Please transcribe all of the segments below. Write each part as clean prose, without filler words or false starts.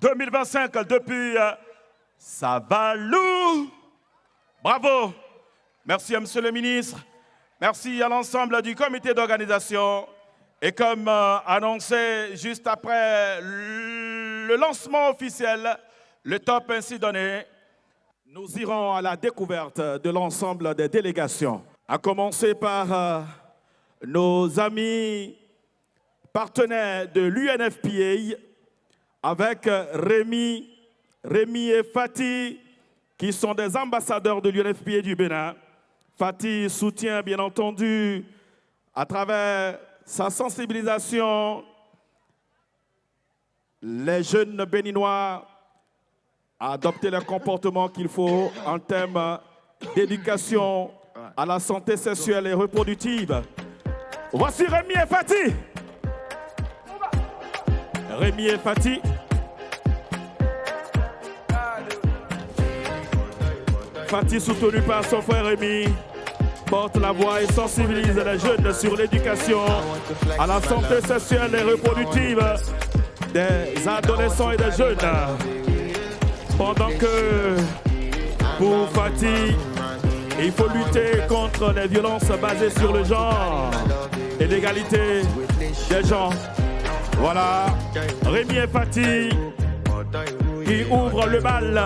2025 depuis Savalou. Bravo. Merci à Monsieur le ministre. Merci à l'ensemble du comité d'organisation. Et comme annoncé juste après le lancement officiel, le top ainsi donné, nous irons à la découverte de l'ensemble des délégations. À commencer par nos amis partenaires de l'UNFPA avec Rémi et Fatih qui sont des ambassadeurs de l'UNFPA du Bénin. Fatih soutient bien entendu à travers sa sensibilisation les jeunes béninois à adopter le comportement qu'il faut en termes d'éducation à la santé sexuelle et reproductive. Voici Rémi et Fatih. Rémi et Fatih. Fatih, soutenu par son frère Rémi, porte la voix et sensibilise les jeunes sur l'éducation à la santé sexuelle et reproductive des adolescents et des jeunes. Pendant que pour Fatih, il faut lutter contre les violences basées sur le genre et l'égalité des genres. Voilà, Rémi et Fatih qui ouvrent le bal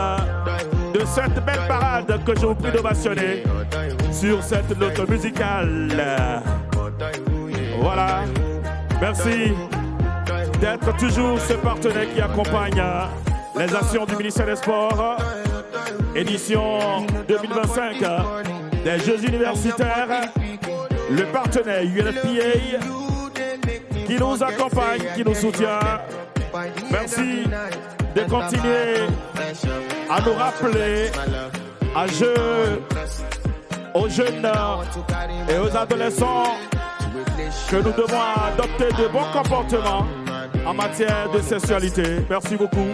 de cette belle parade que je vous prie d'ovationner sur cette note musicale. Voilà, merci d'être toujours ce partenaire qui accompagne les actions du ministère des Sports, édition 2025 des Jeux universitaires, le partenaire UNFPA qui nous accompagne, qui nous soutient. Merci de continuer à nous rappeler aux jeunes et aux adolescents que nous devons adopter de bons comportements en matière de sexualité. Merci beaucoup.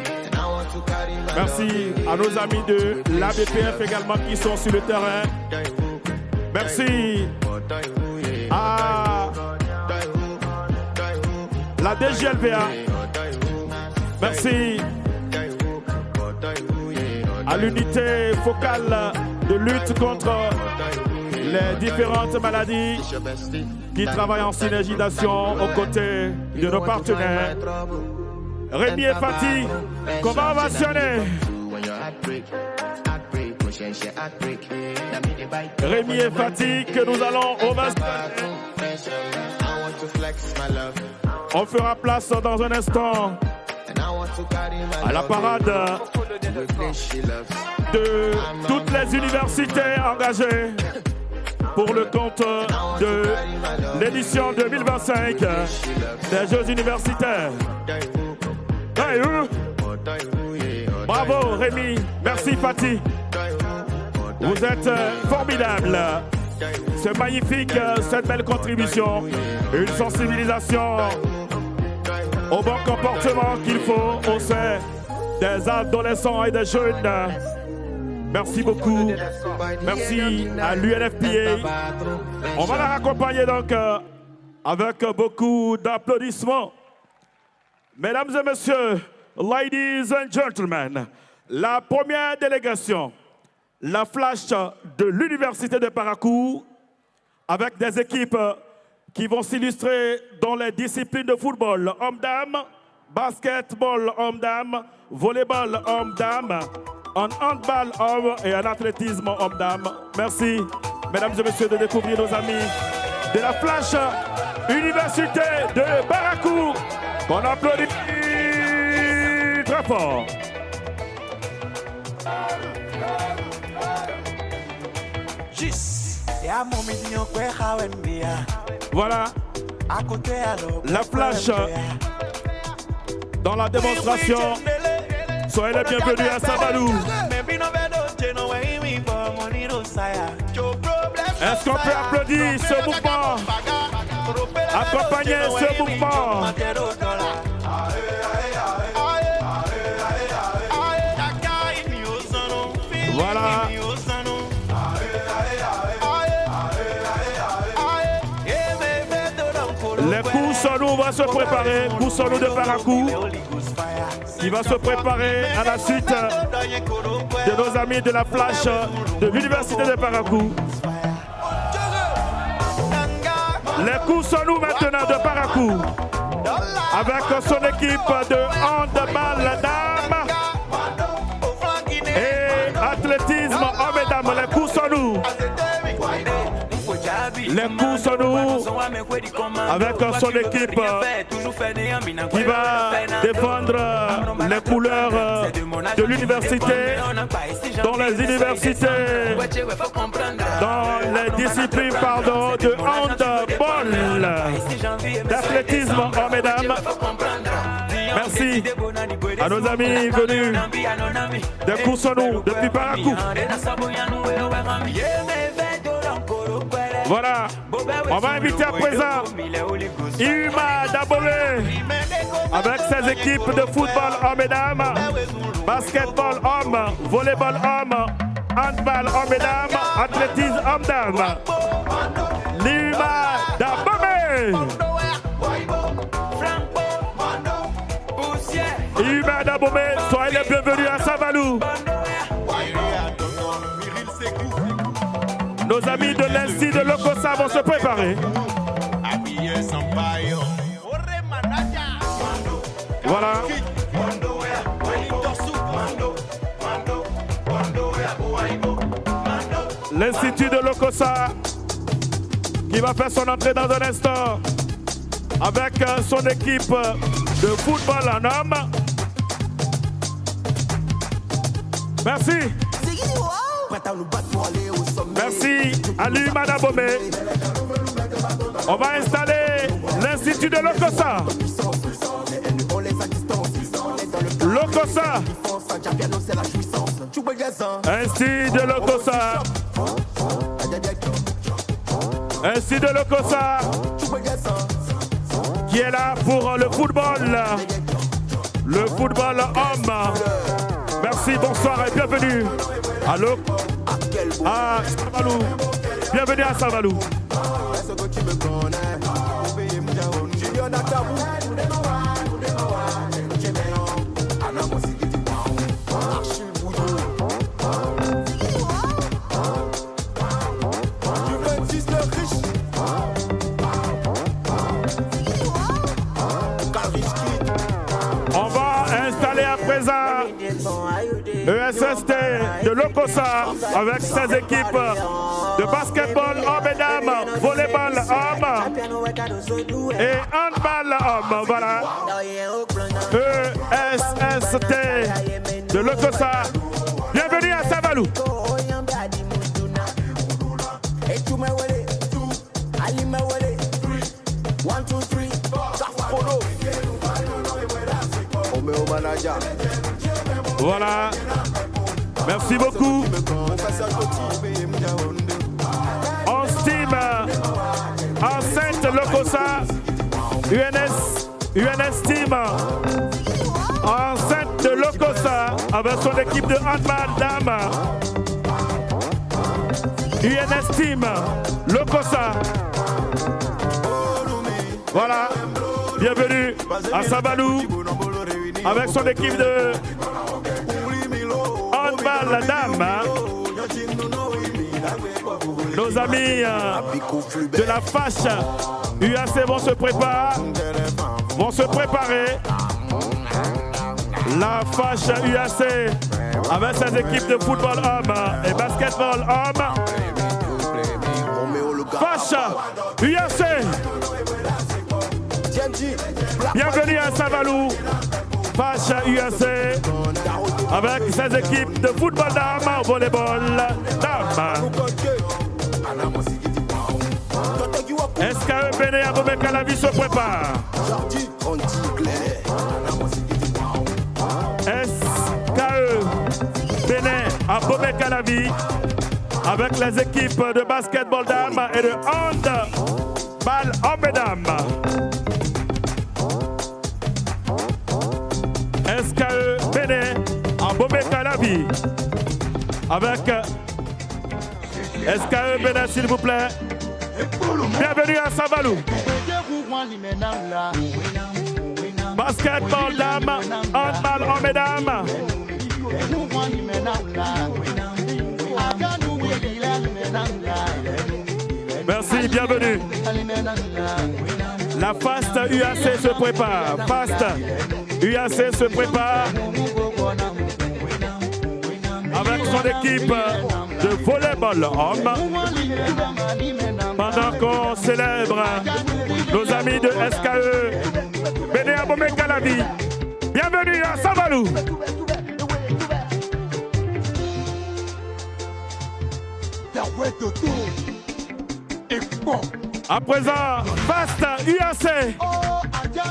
Merci à nos amis de l'ABPF également qui sont sur le terrain. Merci à la DGLVA. Merci à l'unité focale de lutte contre les différentes maladies qui travaillent en synergie d'action aux côtés de nos partenaires. Rémi et Fatih, comment ovationner? Rémi et Fatih que nous allons ovationner. On fera place dans un instant à la parade de toutes les universités engagées pour le compte de l'édition 2025 des Jeux universitaires. Hey, bravo Rémi, merci Fatih. Vous êtes formidables. C'est magnifique, cette belle contribution, une sensibilisation au bon comportement qu'il faut au sein des adolescents et des jeunes. Merci beaucoup. Merci à l'UNFPA. On va la raccompagner donc avec beaucoup d'applaudissements. Mesdames et messieurs, ladies and gentlemen, la première délégation, la flash de l'Université de Parakou, avec des équipes qui vont s'illustrer dans les disciplines de football homme-dame, basketball homme-dame, volleyball homme-dame, en handball homme et en athlétisme homme-dame. Merci, mesdames et messieurs, de découvrir nos amis de la flash Université de Parakou, qu'on applaudit très fort. Voilà la flash dans la démonstration. Soyez les bienvenus à Savalou. Est-ce qu'on peut applaudir ce mouvement? Accompagner ce mouvement. Voilà. Les coups sur nous, on va se préparer. Coups sur nous de Parakou. qui va se préparer à la suite de nos amis de la Flash de l'Université de Parakou. Les Koussanou maintenant de Parakou, avec son équipe de handball dames et athlétisme hommes et dames, les Koussanou. Les Koussanou avec son équipe qui va défendre les couleurs de l'université dans les universités, dans les disciplines de handball, d'athlétisme hommes et dames. Merci à nos amis venus de Koussanou depuis Parakou. Voilà, on va inviter à présent Ima Dabové avec ses équipes de football hommes et dames, basketball hommes, volleyball hommes, handball hommes et dames, athlétisme hommes dames. Ima Dabové. Ima Dabové, soyez les bienvenus à Savalou. Nos amis de l'Institut de Lokossa vont se préparer. Voilà. L'Institut de Lokossa qui va faire son entrée dans un instant avec son équipe de football en hommes. Merci. Merci à lui, Madame Bomé. On va installer l'Institut de Lokossa. Lokossa. Institut de Lokossa. Institut de Lokossa qui est là pour le football. Le football homme. Merci, bonsoir et bienvenue. Allô? À Savalou. Bienvenue à Savalou. On va installer à présent ESST de Lokossa avec ses équipes de basketball hommes et dames, volleyball hommes et handball hommes. Voilà. ESST de Lokossa. Bienvenue à Savalou. Voilà. Merci beaucoup. On team enceinte Lokossa, UNS team enceinte de Lokossa avec son équipe de handball dames. UNS team Lokossa. Voilà. Bienvenue à Savalou avec son équipe de handball dames. Nos amis de la FACH UAC vont se préparer. La FACH UAC avec ses équipes de football homme et basketball homme. FACH UAC. Bienvenue à Savalou. FACH UAC avec ses équipes de football dames, volleyball dames. SKE Béné à Bobé Calavi se prépare. SKE Béné à Bobé Calavi avec les équipes de basketball dames et de handball hommes et dames. SKE Béné à Bobé Calavi avec SKE Béné, s'il vous plaît. Bienvenue à Savalou. Basketball dames, handball en mesdames. Merci, bienvenue. La Fast UAC se prépare. Fast UAC se prépare avec son équipe de volleyball homme. Pendant qu'on célèbre nos amis de SKE, Béné Abomey Calavi. Bienvenue à Saint-Valou. À présent, Fast UAC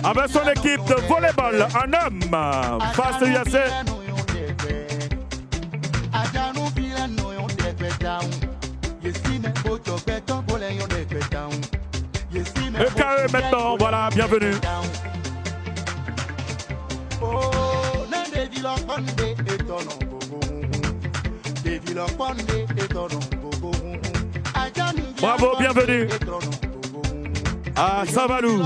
avec son équipe de volleyball en homme. Fast UAC. EKE maintenant, voilà, bienvenue. Bravo, bienvenue à Saint-Valou.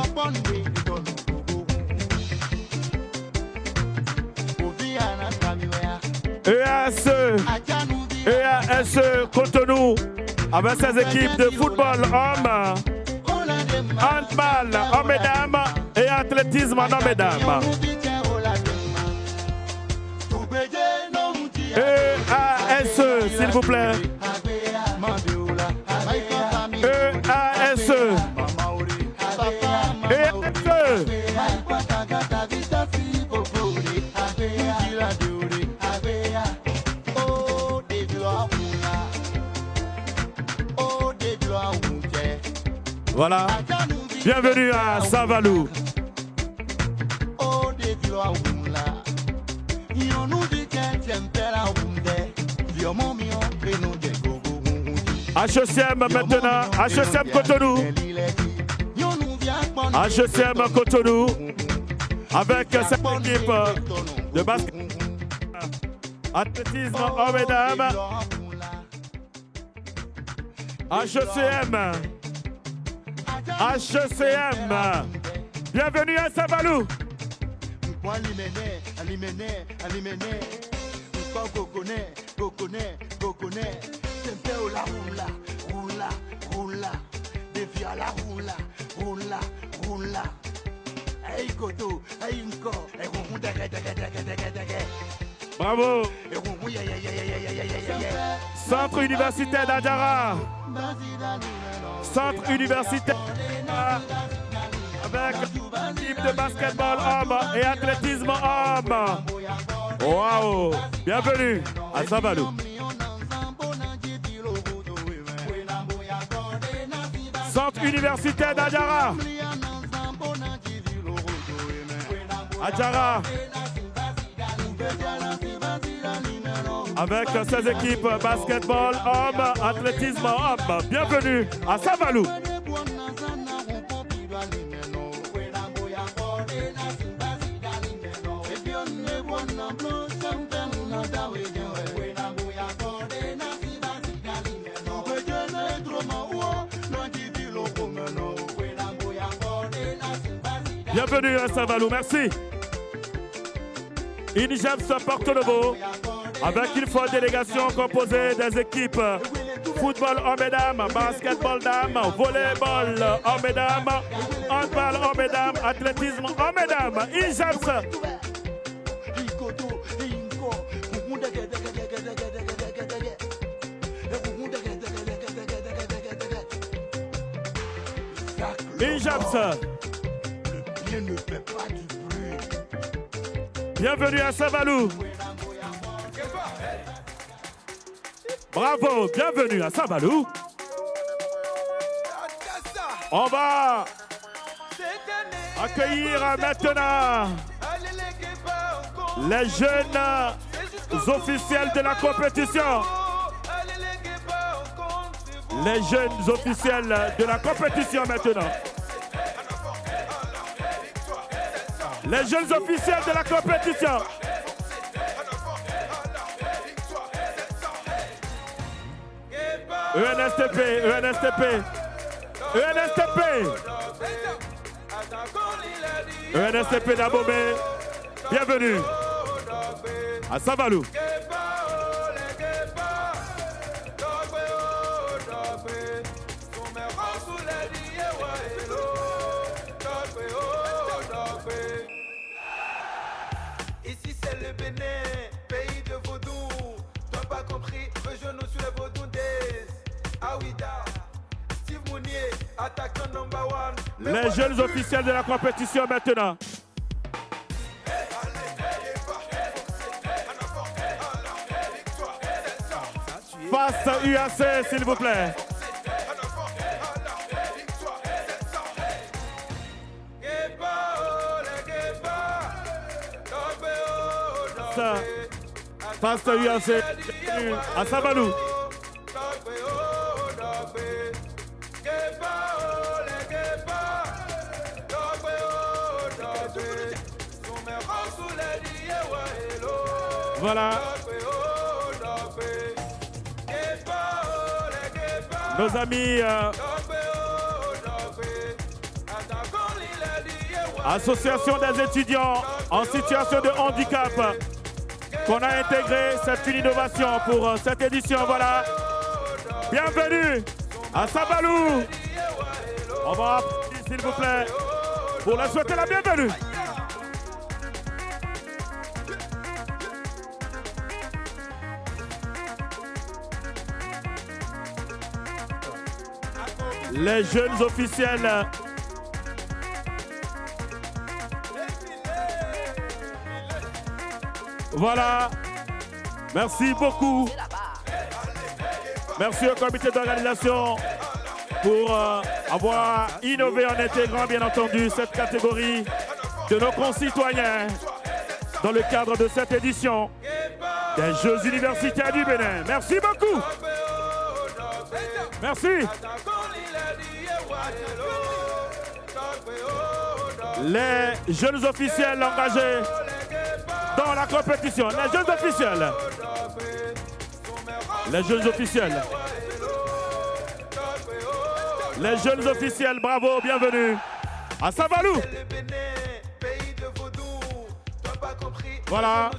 EAS Cotonou avec ses équipes de football hommes, handball en mesdames et athlétisme en mesdames. EAS, s'il vous plaît. EAS. Voilà. Bienvenue à Saint-Valou. HECM maintenant, HECM Cotonou. HECM Cotonou avec cette équipe de basket, athlétisme hommes et dames. HECM. HECM. Bienvenue à Saint-Valou. Bravo. Centre universitaire d'Adjara. Centre universitaire avec l'équipe de basketball homme et athlétisme homme. Waouh. Bienvenue à Saint-Valou. Centre universitaire d'Adjara. Adjara. Avec ses équipes basketball homme, athlétisme homme. Bienvenue à Saint-Valou. Bienvenue à Saint-Valou, merci. INIJEPS Porto-Novo avec une forte délégation composée des équipes football hommes et dames, basketball dames, volleyball hommes et dames, handball hommes et dames, athlétisme hommes et dames. INIJEPS. INIJEPS. Bienvenue à Saint-Valou. Bravo, bienvenue à Saint-Valou. On va accueillir maintenant les jeunes officiels de la compétition. Les jeunes officiels de la compétition maintenant. Les jeunes officiels de la compétition. ENSTP, ENSTP, ENSTP. ENSTP d'Abomey, bienvenue à Savalou. Ici c'est le Bénin, pays de vaudou. T'as pas compris, le genou sur les vaudou des Aouida, Steve Mounier, attaquant number one. Les jeunes officiels de la compétition maintenant. Face UAC, s'il vous plaît. Face UAC à Savalou. Voilà. Nos amis Association des étudiants en situation de handicap qu'on a intégré cette innovation pour cette édition. Voilà. Bienvenue à Savalou. On va applaudir s'il vous plaît pour leur souhaiter la bienvenue. Les jeunes officiels. Voilà. Merci beaucoup. Merci au comité d'organisation pour avoir innové en intégrant, bien entendu, cette catégorie de nos concitoyens dans le cadre de cette édition des Jeux universitaires du Bénin. Merci beaucoup. Merci. Les jeunes officiels engagés dans la compétition. Les jeunes officiels. Les jeunes officiels. Les jeunes officiels, bravo, bienvenue à Savalou. Voilà.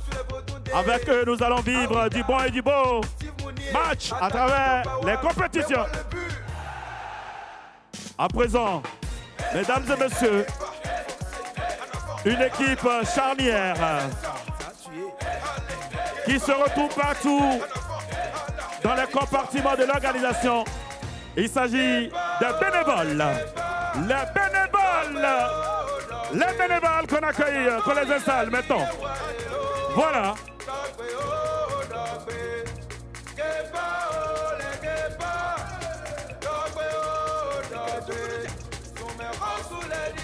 Avec eux, nous allons vivre du bon et du beau match à travers les compétitions. À présent, mesdames et messieurs, une équipe charnière qui se retrouve partout dans les compartiments de l'organisation. Il s'agit des bénévoles. Les bénévoles qu'on accueille, qu'on les installe maintenant. Voilà.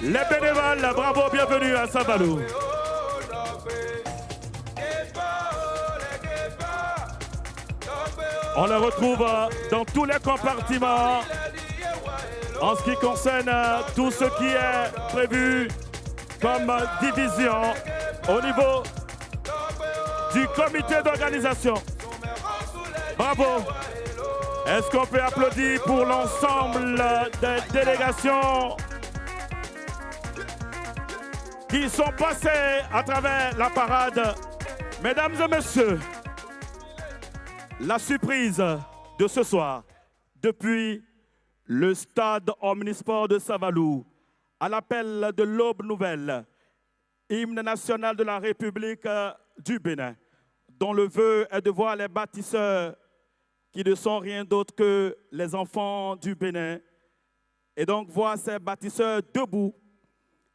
Les bénévoles, bravo, bienvenue à Savalou. On les retrouve dans tous les compartiments en ce qui concerne tout ce qui est prévu comme division au niveau du comité d'organisation. Bravo. Est-ce qu'on peut applaudir pour l'ensemble des délégations qui sont passées à travers la parade? Mesdames et messieurs, la surprise de ce soir, depuis le stade omnisport de Savalou, à l'appel de l'Aube Nouvelle, hymne national de la République du Bénin, dont le vœu est de voir les bâtisseurs qui ne sont rien d'autre que les enfants du Bénin, et donc voir ces bâtisseurs debout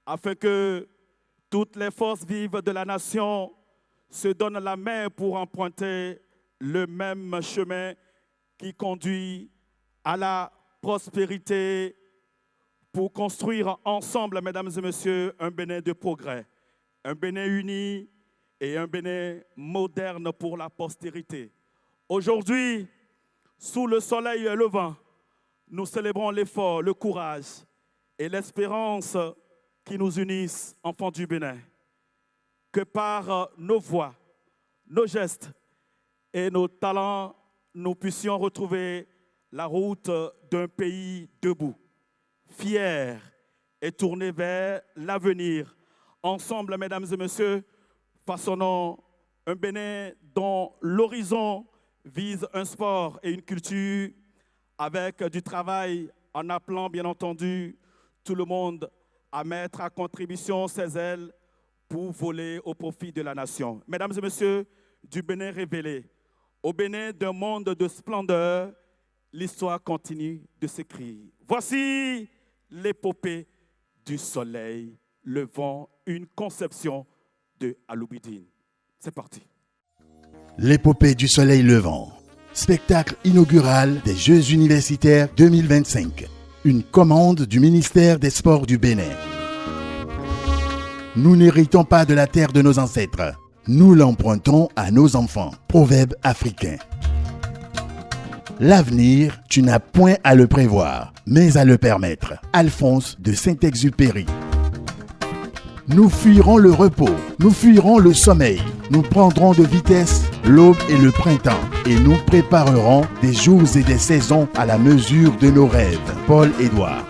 afin que toutes les forces vives de la nation se donnent la main pour emprunter le même chemin qui conduit à la prospérité pour construire ensemble, mesdames et messieurs, un Bénin de progrès, un Bénin uni et un Bénin moderne pour la postérité. Aujourd'hui, sous le soleil levant, nous célébrons l'effort, le courage et l'espérance qui nous unissent, enfants du Bénin. Que par nos voix, nos gestes et nos talents, nous puissions retrouver la route d'un pays debout, fier et tourné vers l'avenir, ensemble, mesdames et messieurs, façonnons un Bénin dont l'horizon vise un sport et une culture avec du travail en appelant, bien entendu, tout le monde à mettre à contribution ses ailes pour voler au profit de la nation. Mesdames et messieurs, du Bénin révélé, au Bénin d'un monde de splendeur, l'histoire continue de s'écrire. Voici l'épopée du soleil levant, une conception de Aloubidine. C'est parti. L'épopée du soleil levant. Spectacle inaugural des Jeux universitaires 2025. Une commande du ministère des Sports du Bénin. Nous n'héritons pas de la terre de nos ancêtres. Nous l'empruntons à nos enfants. Proverbe africain. L'avenir, tu n'as point à le prévoir, mais à le permettre. Alphonse de Saint-Exupéry. Nous fuirons le repos, nous fuirons le sommeil, nous prendrons de vitesse l'aube et le printemps, et nous préparerons des jours et des saisons à la mesure de nos rêves. Paul Édouard.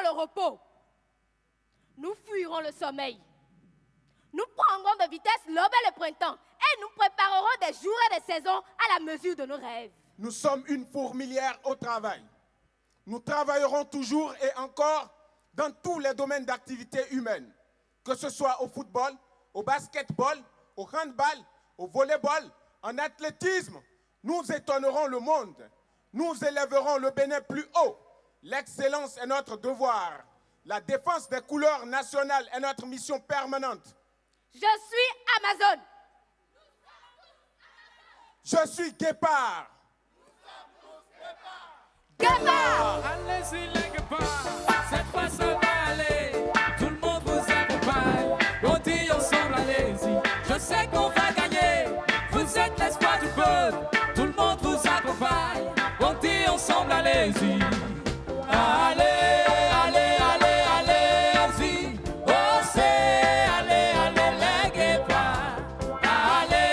Le repos. Nous fuirons le sommeil. Nous prendrons de vitesse l'aube et le printemps et nous préparerons des jours et des saisons à la mesure de nos rêves. Nous sommes une fourmilière au travail. Nous travaillerons toujours et encore dans tous les domaines d'activité humaine, que ce soit au football, au basketball, au handball, au volleyball, en athlétisme. Nous étonnerons le monde. Nous élèverons le Bénin plus haut. L'excellence est notre devoir. La défense des couleurs nationales est notre mission permanente. Je suis Amazon. Je suis Guépard. prépare. Allez-y les gars, cette fois ça va aller. Tout le monde vous accompagne. On dit ensemble, allez-y. Je sais qu'on va gagner. Vous êtes l'espoir du peuple. Tout le monde vous accompagne. On dit ensemble, allez-y. Allez, allez, allez, allez-y. Oh, c'est allez, allez, les guépards. Allez,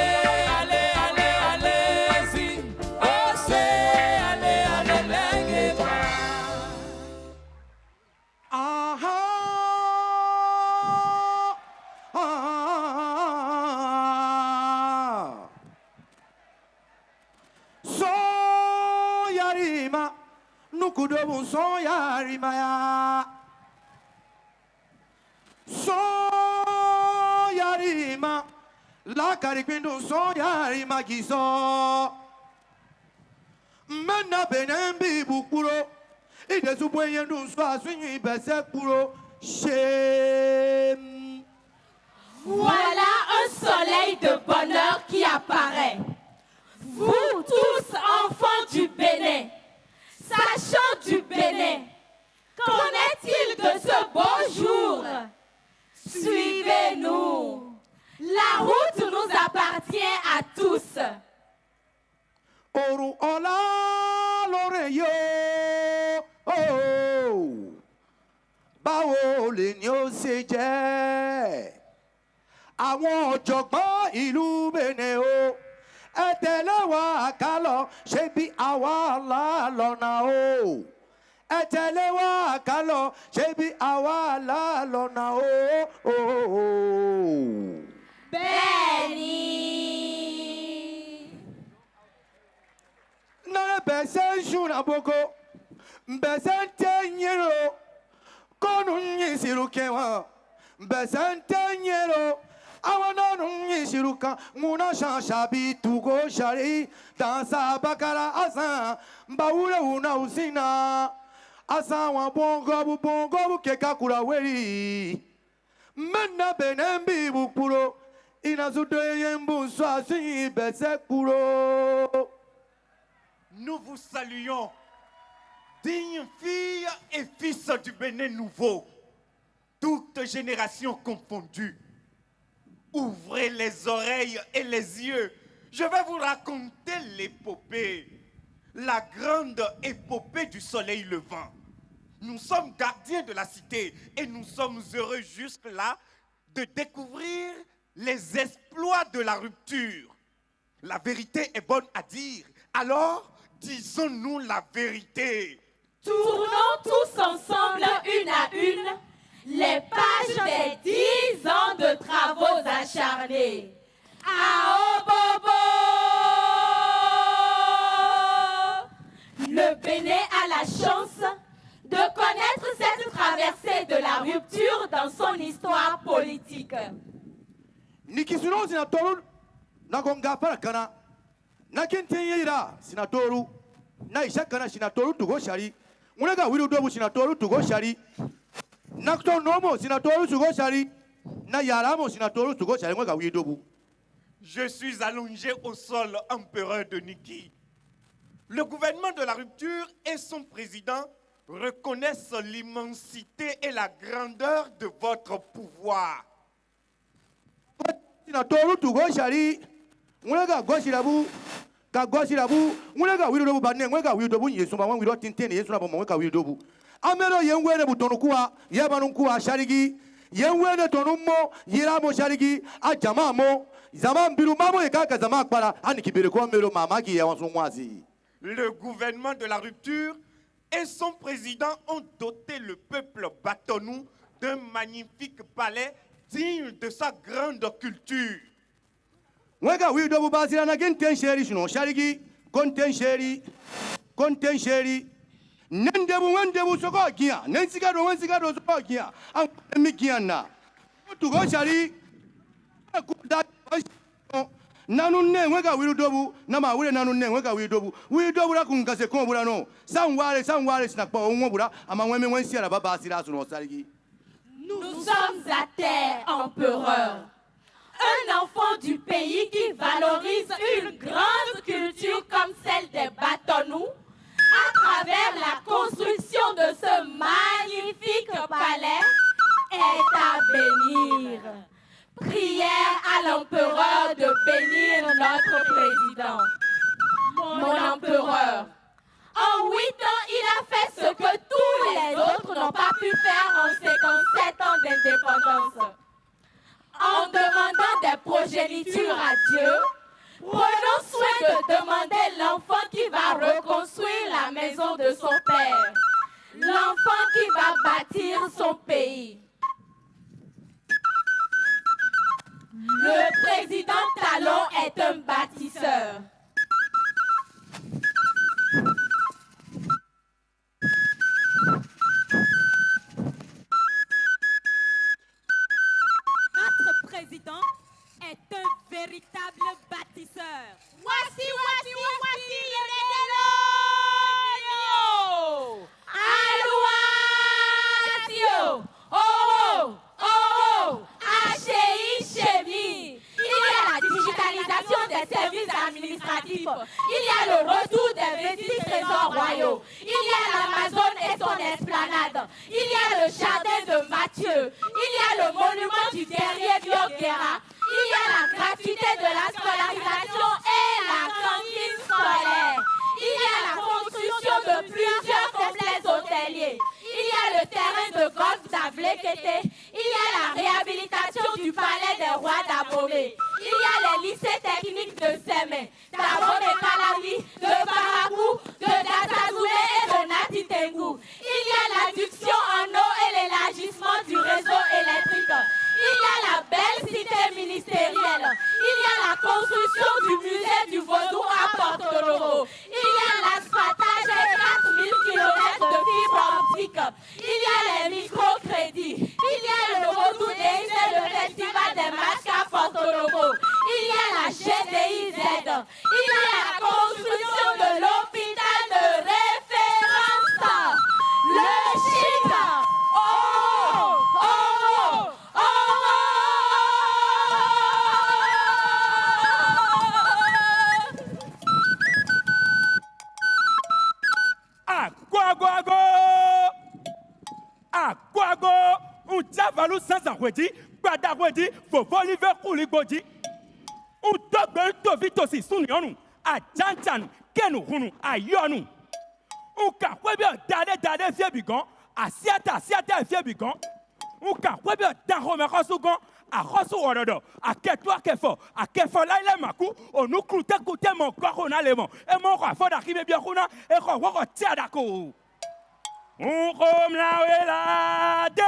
allez, allez, allez-y. Oh, c'est allez, allez, les guépards. Ah ah ah. So yarima nukudobu so yarima ya. So yarima la karikwindo so yarima giso. Mena benembi bukuro. Ide subwe yendu so asunyi bese kuro. Shem. Voilà un soleil de bonheur qui apparaît. Vous tous, enfants du Bénin, sachants du Bénin, qu'en est-il de ce beau jour? Suivez-nous. La route nous appartient à tous. Oru ola lore yo. Oh. Báwo lèni ó ṣe jẹ́? Àwọn ọ̀jọ̀gbọ́n ìlú Benin o. Ẹ tẹ̀lé wa ká lọ, ṣé bí àwa là lọ́nà o. Ẹ tẹ̀lé wa ká lọ, ṣé bí àwa là lọ́nà o. Béni. Nana bẹ̀sẹ̀ ń ṣúná boko, bẹ̀sẹ̀ ń tẹ̀ nyẹ́rọ, kọ́nù ń yìn sírù kẹwàá, bẹ̀sẹ̀ ń tẹ̀ nyẹ́rọ. Awana nungi shiruka muna shabi tugo shari dansa bakara asa baule una usina asa wa bongo bu keka kura weri menna benembi bukuro inazudo yembu swasi bese kuro. Nous vous saluons, dignes filles et fils du Bénin nouveau, toutes générations confondues. Ouvrez les oreilles et les yeux. Je vais vous raconter l'épopée, la grande épopée du soleil levant. Nous sommes gardiens de la cité et nous sommes heureux jusque-là de découvrir les exploits de la rupture. La vérité est bonne à dire, alors disons-nous la vérité. Tournons tous ensemble une à une les pages des 10 ans de travaux acharnés. Aobobo! Le Bénin a la chance de connaître cette traversée de la rupture dans son histoire politique. Nikisuno sinatoru nagonga parakana nakentenyira sinatoru na ishakana sinatoru tugo shari unaga wiru dobu sinatoru tugo shari nakto nomo sinatoru tugo shari na yaramo sinatoru tugo shari unaga wiru dobu. Je suis allongé au sol, empereur de Niki. Le gouvernement de la rupture et son président reconnaissent l'immensité et la grandeur de votre pouvoir. Sinatoru tugo shari unaga goshirabu ka goshirabu unaga wiru dobu banne unaga wiru dobu yesumba wan wiru tintene yesuna bomo unaga wiru dobu amero yenwene butonukuwa yabanunkuwa sharigi yenwene tonummo yiramo sharigi ajamamo zaman biru mamo ekaka zaman kpara anikibere ko mero mamaki ya wansumwazi. Le gouvernement de la rupture et son président ont doté le peuple batonou d'un magnifique palais digne de sa grande culture. Wega wido bubazira na genten sheri shino sharigi konten sheri nendebu soko gia nensigado soko gia an mikiana tugo shari kuda nanunne wega widobu na mawure nanunne wega widobu la kungase ko burano sanware sinakpa onwo bura amaweme wensi ara baba asira suno sharigi. Nous sommes à terre, empereur. Un enfant du pays qui valorise une grande culture comme celle des Batonous à travers la maison de son père. L'enfant qui va bâtir son pays. Le président Talon est un bâtisseur. Notre président est un véritable bâtisseur. Voici le Redelo! Alouatio! Oh, oh, oh, HI Chemi! Il y a la digitalisation des services administratifs. Il y a le retour des 26 trésors royaux. Il y a l'Amazon et son esplanade. Il y a le jardin de Mathieu. Il y a le monument du guerrier Bioguera. Il y a la gratuité de la scolarisation et la cantine scolaire. Il y a la construction de plusieurs complexes hôteliers. Il y a le terrain de golf d'Avlekete. Il y a la réhabilitation du palais des rois d'Abomey. Il y a les lycées techniques de Sémé, d'Abomey Kalawi, de Barakou, de Datazoulé et de Natitengu. Il y a l'adduction en eau et l'élargissement du réseau électrique. Il y a la belle cité ministérielle. Il y a la construction du musée du Vaudou à Porto-Novo. Il y a l'asphaltage et 4000 km de fibres optiques. Il y a les microcrédits. Il y a le Vaudou Days et le festival des masques à Porto-Novo. Il y a la GDIZ. Il y a la construction de l'hôpital de référence. Le chic. Oh, oh, oh, Aquago! Aquago! Un diavalu sans arrêt, Badawedi, Fovo Oliver Kouligodi. Un dogbe Tovitosi Sunionu, a Jantan, Kenu Hunu, a Yonu. Un Kakwebia Dade Fiebigon, a Siata Fiebigon. Un Kakwebia Dahome Rosugon, a Rosu Orodo, a Ketwa Kefo, a Kefola Lemaku, on nous coûte mon corona lemon, et mon roi d'arriver bien Runa, et Roi Tiadako. On comme la de.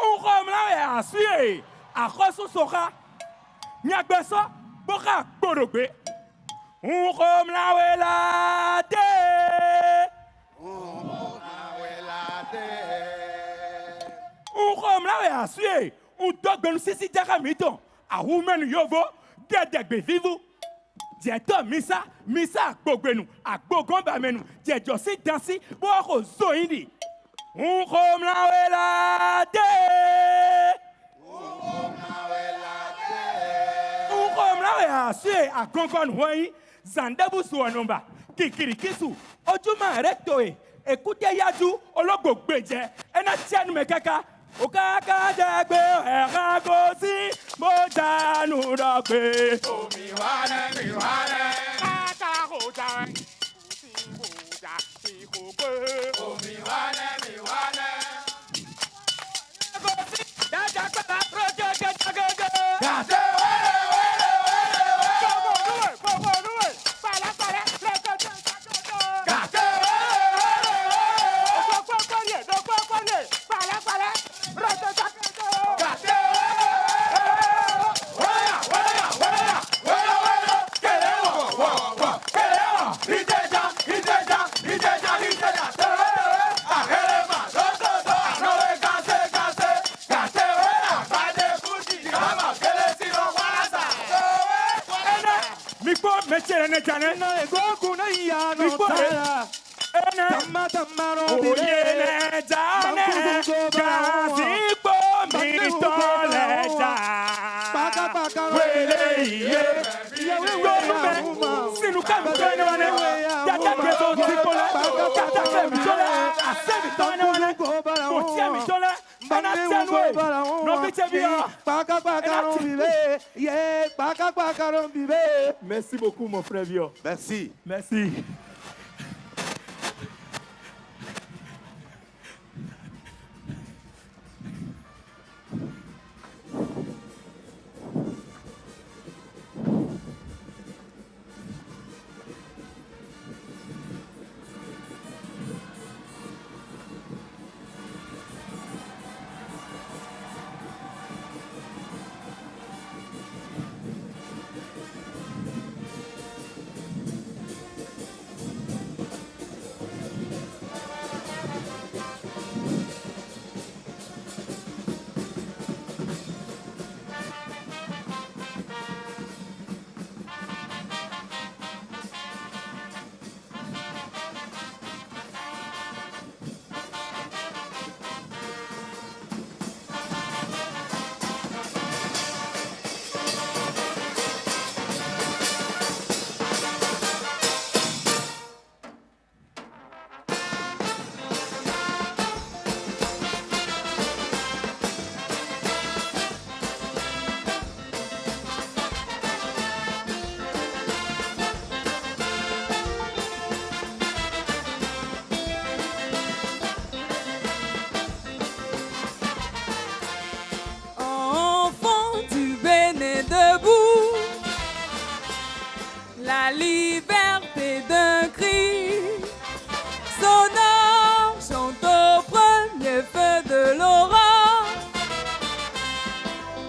On comme la sué, a Rosu Sora, Nyagbeso, Boka Borogbe. On comme la de. On comme la sué, on doit ben sisi Jaramito, a woman yovo, Gadegbe vivu. Dieto misa agbogbe agbogomba menu diejo si dansi bo zoindi un kom la wela de un kom la wela se akonkon hoyi zandebu suonomba kikiri kisu ojuma rectoe ekute yaju ologbogbeje ena tianu mekaka okaka degbe eragosi mojanu dogbe Mi wane. kaka hoja usibuja ihogbe Mi wane. daja kala proje gege Gase Povoluwe, pala, lekoje Gase pala, roto Gase mechere ne jane Na egoku na iya no Biko, tara. ene Tama no oye bibe. ne jane kasi po mi to le ja Paka no wele iye gbọmọ sínú kẹmí tó ẹni wọn ni jẹjẹ gbé tó ti kọlẹ jẹjẹ gbé mi tó lẹ àṣẹbi tó ẹni wọn ni kò tiẹ̀ mi tó lẹ ẹnà tẹnu ẹ nọbi tẹ bi yọ. Paka no bibe. Yeah, paka no bibe. Merci beaucoup mon frère Vio. Merci. Merci.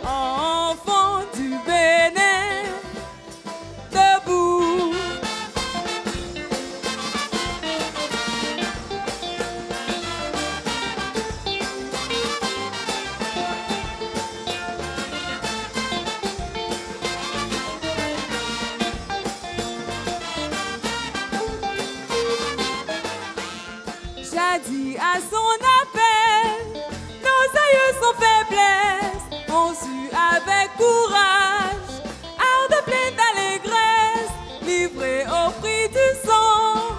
enfants du Bénin, debout. Jadis à son appel, nos aïeux sans faiblesse ont su avec courage, ardent pleine d'allégresse, livrés au prix du sang,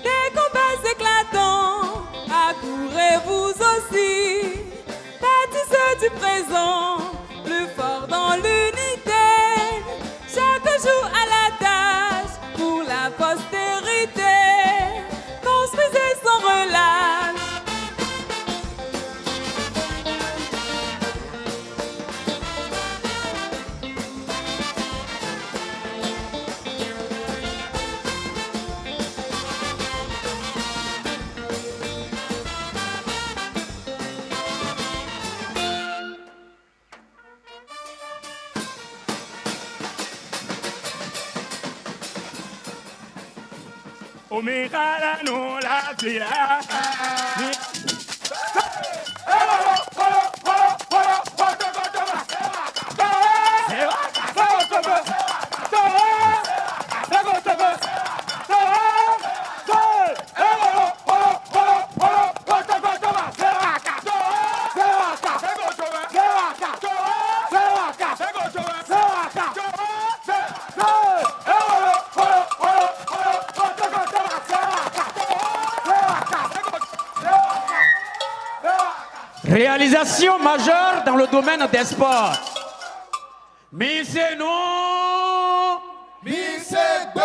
des combats éclatants, accourez-vous aussi, bâtisseurs du présent, plus fort dans l'unité, chaque jour à la tâche, pour la postérité. Construisez sans relâche. Omega no la tira. Réalisation majeure dans le domaine des sports. Mise non. Mise B.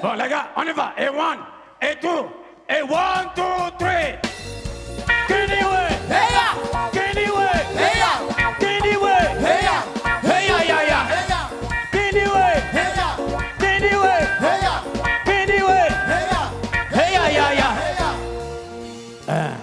Bon les gars, on y va. Et one, et two, et one, two, three. Kennywe. Heya. Kennywe. Heya. Kennywe. Heya. Heya ya ya. Heya. Kennywe. Heya. Kennywe. Heya. Kennywe. Heya. Heya ya ya. Heya.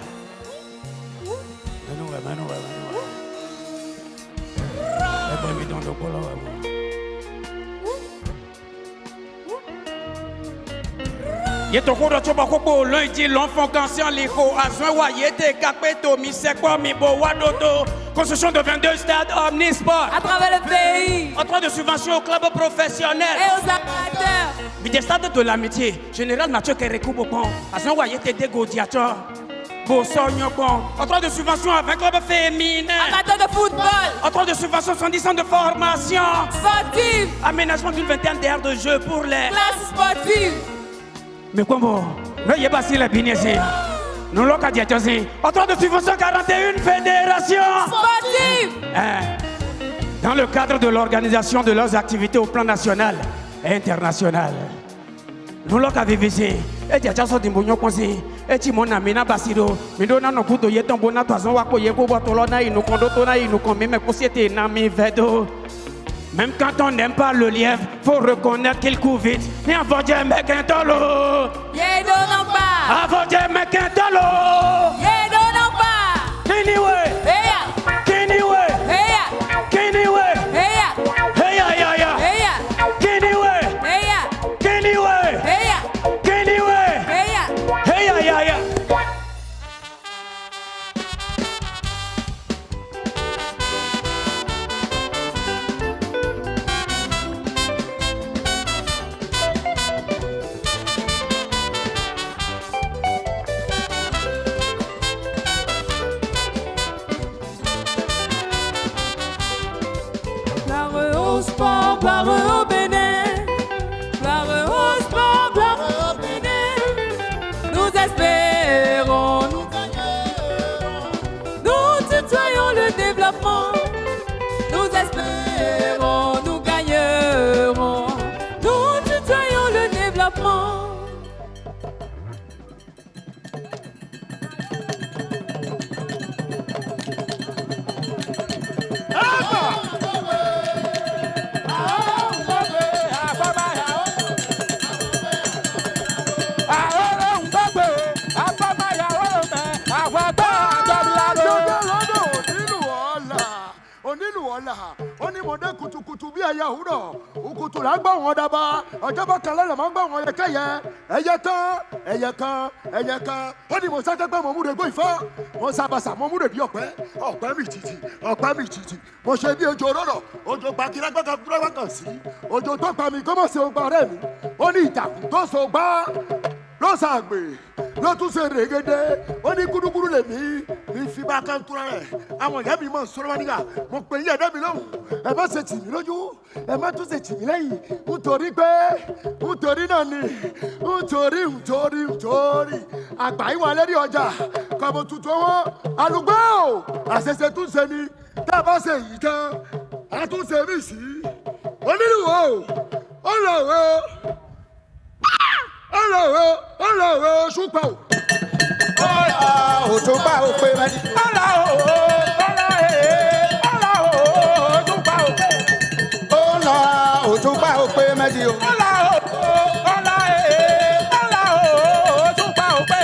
Yetokoro choba kopo lundi l'enfant conscient l'iko azwa yete kapeto mi sekwa mi bo wadodo construction de 22 stades omnisport À travers le pays en de subventions aux clubs professionnels et aux amateurs. mais des stades de l'amitié général Mathieu Kerekou bon azwa yete dego diacho bo sonyo bon en de subventions à 20 clubs féminins Amateurs de football. en de subventions 110 ans de formation Sportifs. aménagement d'une vingtaine d'aires de jeu pour les Classes sportives. mais comment nous y est passé la binésie nous l'avons dit en train de subvention 41 fédérations Sportives. dans le cadre de l'organisation de leurs activités au plan national et international nous l'avons vu ici et tu as déjà sorti mon conseil et tu m'as amené à Basido mais nous n'avons pas de temps pour nous toison wa koye ko botolona inu kondo tona inu komi mais société na mi vedo. Même quand on n'aime pas le lièvre, faut reconnaître qu'il court vite. Et avant Dieu, mec, un tolo. Yé non pas. Avant Dieu, mec, un tolo. Yé non pas. Anyway. Heya. Anyway. Heya. Anyway. Heya. Heya, ya, ya. Heya. Anyway. Heya. Anyway. Heya. Anyway. Heya. Heya, ya, ya. Gloire au Bénin, gloire au sport, gloire au Bénin. Nous espérons, nous gagnerons, nous tutoyons le développement. Nous espérons, nous gagnerons, nous tutoyons le développement. ó ní mọ̀dé kùtùkùtù bí ẹyẹ òwúrọ̀ òkùtù là ń gbọ́ wọn dábàá ọjọ́ bá kan lẹ́lẹ̀ máa ń gbọ́ wọn yẹkẹ́yẹ ẹyẹ kan ó ní mo sátẹ́gbẹ́ mo múre gbó ìfọ́ mo sábàṣà mo múre bí ọ̀pẹ́ mi títì mo ṣe bí ojú òróró ojú gbàgírágbàgà sí ojú tó pa mi kó mọ̀ sí ọgbà rẹ̀ mi ó ní ìtàkùn tó so gbá ló ṣàgbè ló tún ṣe règede ó ní gúdúgúdú lèmi mi fi bá kan tura rẹ̀ àwọn ìyá mi mọ̀ sọ́rọ́ wá nígbà mo pè yín ẹ̀dá mi lóhùn ẹ má ṣe tì mí lójú ẹ má tún ṣe tì mí lẹ́yìn nítorí náà ni nítorí àgbà yìí wà lérí ọjà kọ̀bọ̀ tuntun wọn àlùgbò àṣẹṣe tún ṣe ni tá a bá ṣe yìí tán a tún ṣe mí sí onílùwọ̀ ọlọ́wọ́ ṣùpá o. ọ̀la òtúpá ò pé mẹ́ni. ọ̀la òtúpá ò pé. ọ̀la òtúpá ò pé mẹ́ni o. ọ̀la òtúpá ò pé.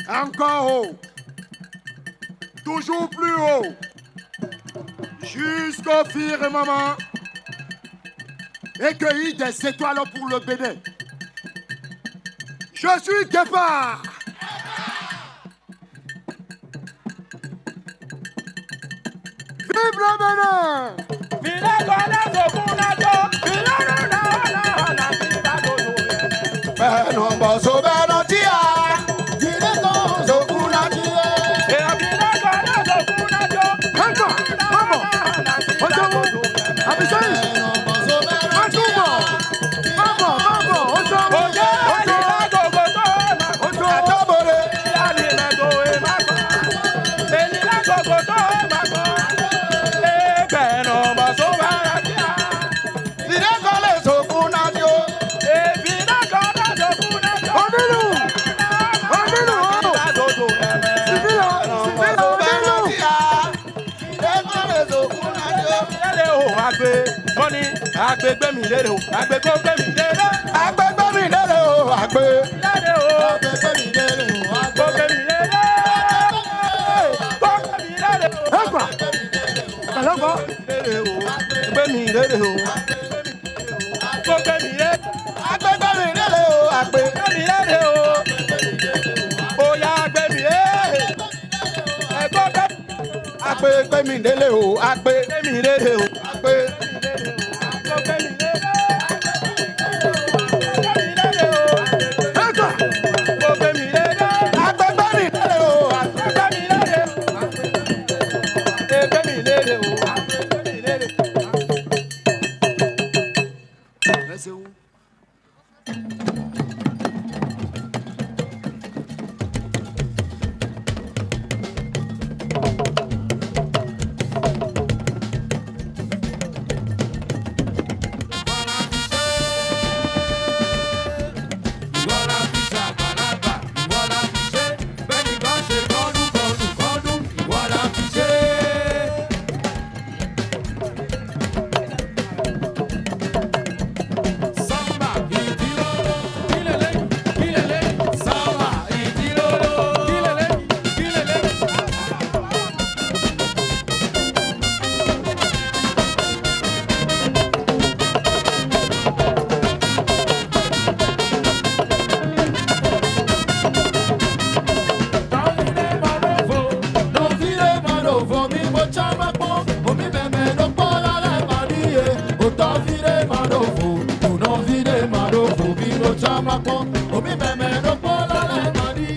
Encore haut, toujours plus haut, jusqu'au firmament, et cueillir des étoiles pour le Bénin. Je suis Guépard. Vive le Bénin! Agbègbè mi lérè o, agbègbè mi lérè o, agbègbè mi lérè o, agbègbè mi lérè o, agbègbè mi lérè o, agbègbè mi lérè o, oya agbègbè mi lérè o, agbègbè mi lérè o, agbègbè mi lérè o, pon, omi meme no polo le mani.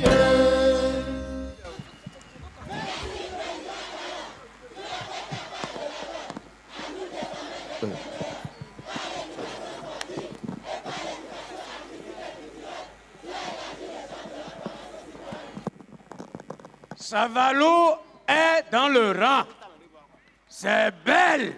Savalou est dans le rang. C'est belle.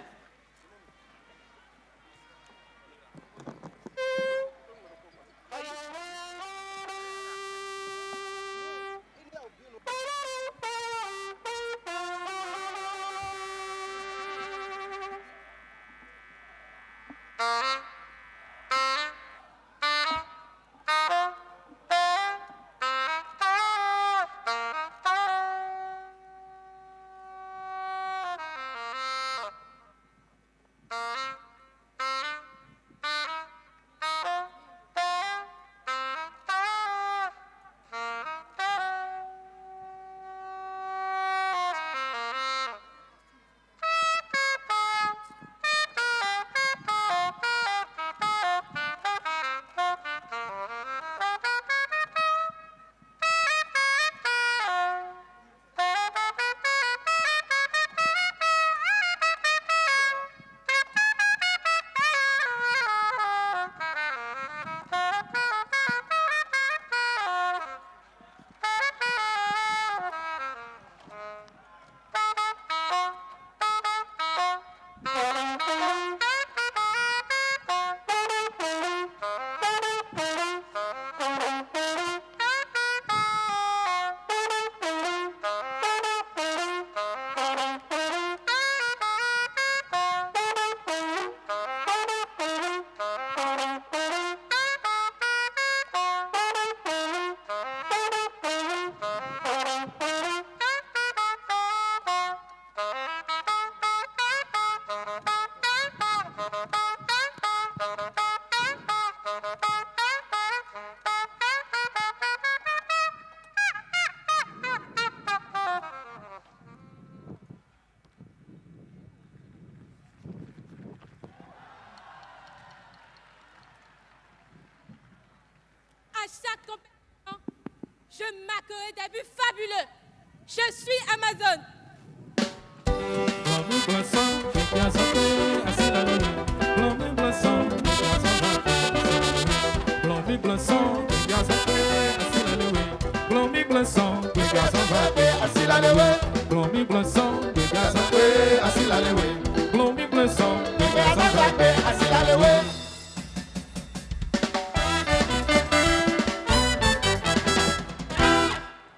À chaque compétition, je m'accueille des buts fabuleux. Je suis Amazon.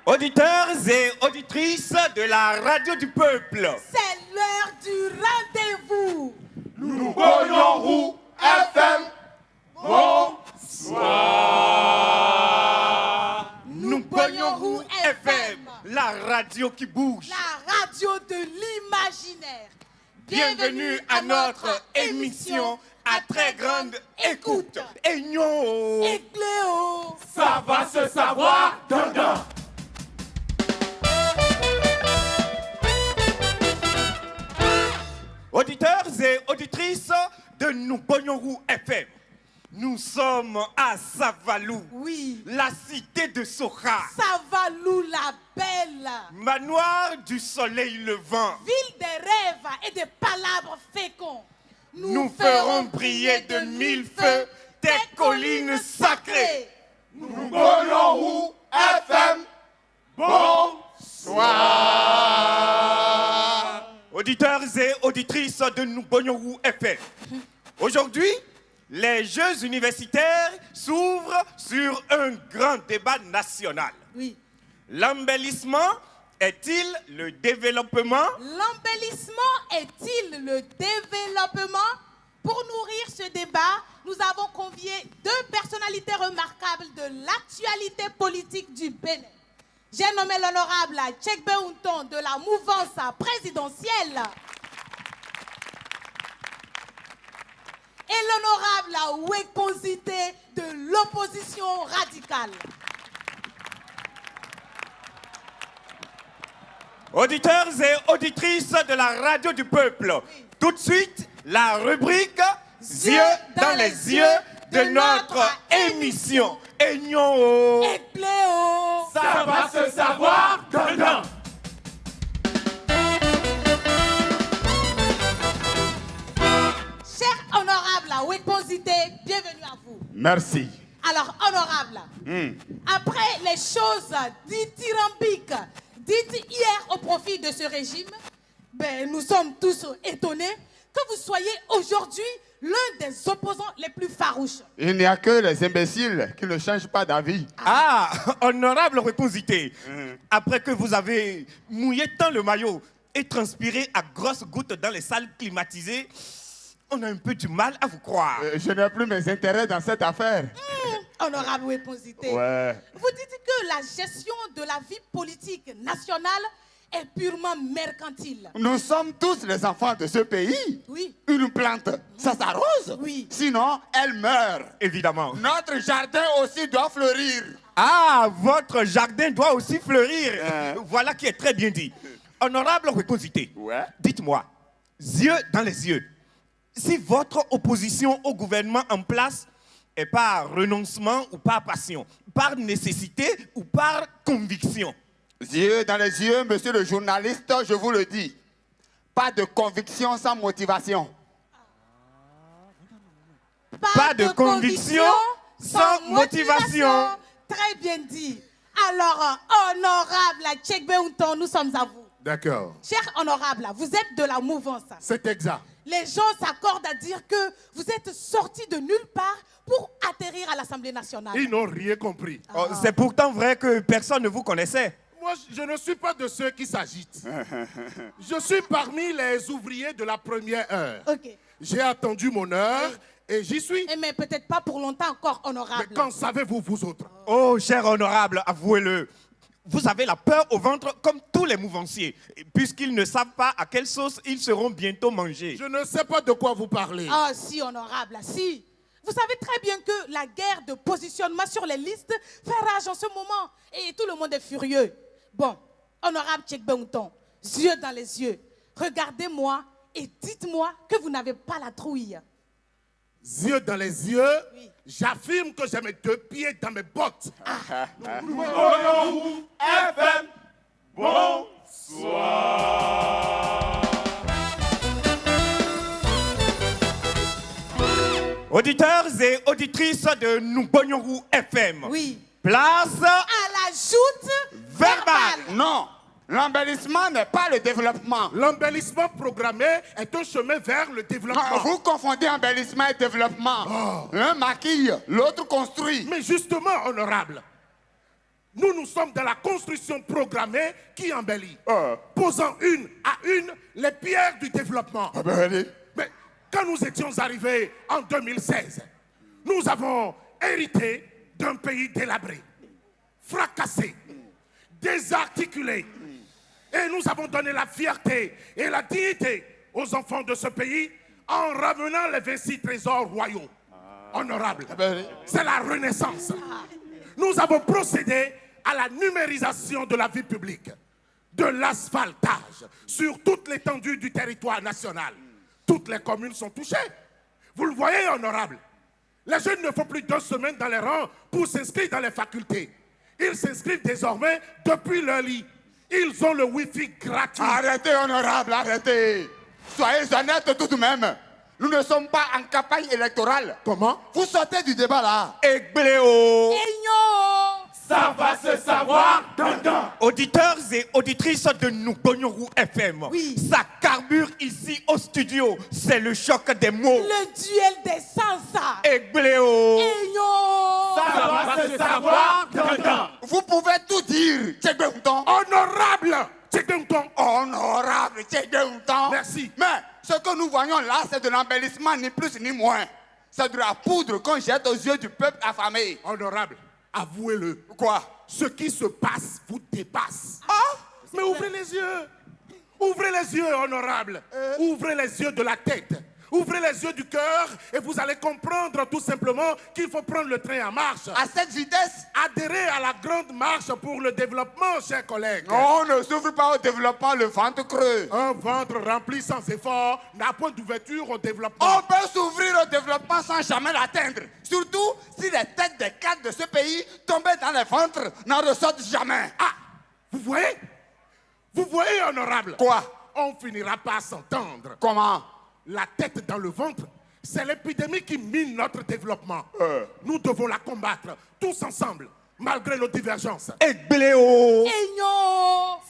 Auditeurs et auditrices de la radio du peuple, C'est l'heure du rendez-vous. Nous gagnons roux FM. Bonsoir. nous gagnons Roux FM, la radio qui bouge. La radio de l'imaginaire. Bienvenue à notre émission à très grande écoute. Et non, Et Cléo. Ça va se savoir, dandan. auditeurs et auditrices de Nous gagnons Roux FM. Nous sommes à Savalou, Oui. la cité de Soka, Savalou la belle. manoir du soleil levant. Ville des rêves et des palabres féconds. Nous ferons briller de mille feux tes collines sacrées. Nous gagnons roux FM. Bonsoir. Auditeurs et auditrices de Nous gagnons Roux FM. Aujourd'hui, les Jeux universitaires s'ouvrent sur un grand débat national. Oui. L'embellissement est-il le développement? L'embellissement est-il le développement? Pour nourrir ce débat, nous avons convié deux personnalités remarquables de l'actualité politique du Bénin. J'ai nommé l'honorable Tchekbe Ounton de la mouvance présidentielle et l'honorable Wekonzité de l'opposition radicale. Auditeurs et auditrices de la radio du peuple, tout de suite, la rubrique Yeux dans les yeux de notre émission. Aignon. Écléo. Ça va se savoir dedans. Cher honorable Weposité, bienvenue à vous. Merci. Alors, honorable, après les choses dithyrambiques dites hier au profit de ce régime, ben, nous sommes tous étonnés que vous soyez aujourd'hui l'un des opposants les plus farouches. Il n'y a que les imbéciles qui ne changent pas d'avis. Ah, honorable Reposité, après que vous avez mouillé tant le maillot et transpiré à grosses gouttes dans les salles climatisées, on a un peu du mal à vous croire. Je n'ai plus mes intérêts dans cette affaire. Honorable Weposité, Ouais. vous dites que la gestion de la vie politique nationale est purement mercantile. Nous sommes tous les enfants de ce pays. Oui. Une plante, ça s'arrose. Oui. Sinon, elle meurt. Évidemment. Notre jardin aussi doit fleurir. Ah, votre jardin doit aussi fleurir. Voilà qui est très bien dit. Honorable Reposité, Ouais. dites-moi, yeux dans les yeux, si votre opposition au gouvernement en place est par renoncement ou par passion, par nécessité ou par conviction? Yeux dans les yeux, monsieur le journaliste, je vous le dis. Pas de conviction sans motivation. Pas de conviction sans motivation. Très bien dit. Alors, honorable Tchekbeunton, nous sommes à vous. D'accord. Cher honorable, vous êtes de la mouvance. C'est exact. Les gens s'accordent à dire que vous êtes sorti de nulle part pour atterrir à l'Assemblée nationale. Ils n'ont rien compris. Oh, c'est pourtant vrai que personne ne vous connaissait. Moi, je ne suis pas de ceux qui s'agitent. Je suis parmi les ouvriers de la première heure. Ok. J'ai attendu mon heure et j'y suis. Mais peut-être pas pour longtemps encore, honorable. Mais qu'en savez-vous, vous autres? Oh, cher honorable, avouez-le. Vous avez la peur au ventre comme tous les mouvanciers, puisqu'ils ne savent pas à quelle sauce ils seront bientôt mangés. Je ne sais pas de quoi vous parlez. Ah si, honorable, si. Vous savez très bien que la guerre de positionnement sur les listes fait rage en ce moment. Et tout le monde est furieux. Bon, honorable Tchekbeunton, yeux dans les yeux, regardez-moi et dites-moi que vous n'avez pas la trouille. Yeux dans les yeux, Oui. j'affirme que j'ai mes deux pieds dans mes bottes. FM, bonsoir. Auditeurs et auditrices de Noubonyorou FM, Oui. place À la joute verbale. Non, l'embellissement n'est pas le développement. L'embellissement programmé est un chemin vers le développement. Non, vous confondez embellissement et développement. L'un maquille, l'autre construit. Mais justement, honorable, nous sommes dans la construction programmée qui embellit, posant une à une les pierres du développement. Ah ben, allez. Mais quand nous étions arrivés en 2016, nous avons hérité d'un pays délabré, fracassé, désarticulé. Et nous avons donné la fierté et la dignité aux enfants de ce pays en ramenant les 26 trésors royaux. Honorable, c'est la renaissance. Nous avons procédé à la numérisation de la vie publique, de l'asphaltage sur toute l'étendue du territoire national. Toutes les communes sont touchées. Vous le voyez, honorable. Les jeunes ne font plus d'1 semaine dans les rangs pour s'inscrire dans les facultés. Ils s'inscrivent désormais depuis leur lit. Ils ont le Wi-Fi gratuit. Arrêtez, honorable, arrêtez. Soyez honnêtes tout de même. Nous ne sommes pas en campagne électorale. Comment? Vous sortez du débat là. Egléo. Aignon. Ça va se savoir dedans. Auditeurs et auditrices de Noubonyorou FM, Oui. ça carbure ici au studio. C'est le choc des mots. Le duel des sens. Egléo. Aignon. Ça va se savoir dedans. Vous pouvez tout dire, Tchekbeunton. Honorable Tchekbeunton. Honorable Tchekbeunton. Merci. Mais ce que nous voyons là, c'est de l'embellissement, ni plus ni moins. C'est de la poudre qu'on jette aux yeux du peuple affamé. Honorable, avouez-le. Quoi? Ce qui se passe vous dépasse. Ah? Mais ouvrez les yeux. Ouvrez les yeux, honorable. Ouvrez les yeux de la tête. Ouvrez les yeux du cœur et vous allez comprendre tout simplement qu'il faut prendre le train en marche. À cette vitesse? Adhérez à la grande marche pour le développement, chers collègues. On ne s'ouvre pas au développement le ventre creux. Un ventre rempli sans effort n'a point d'ouverture au développement. On peut s'ouvrir au développement sans jamais l'atteindre. Surtout si les têtes des cadres de ce pays tombaient dans les ventres n'en ressortent jamais. Ah, vous voyez? Vous voyez, honorable? Quoi? On finira par s'entendre. Comment? La tête dans le ventre, c'est l'épidémie qui mine notre développement. Nous devons la combattre, tous ensemble, malgré nos divergences. Et bléo!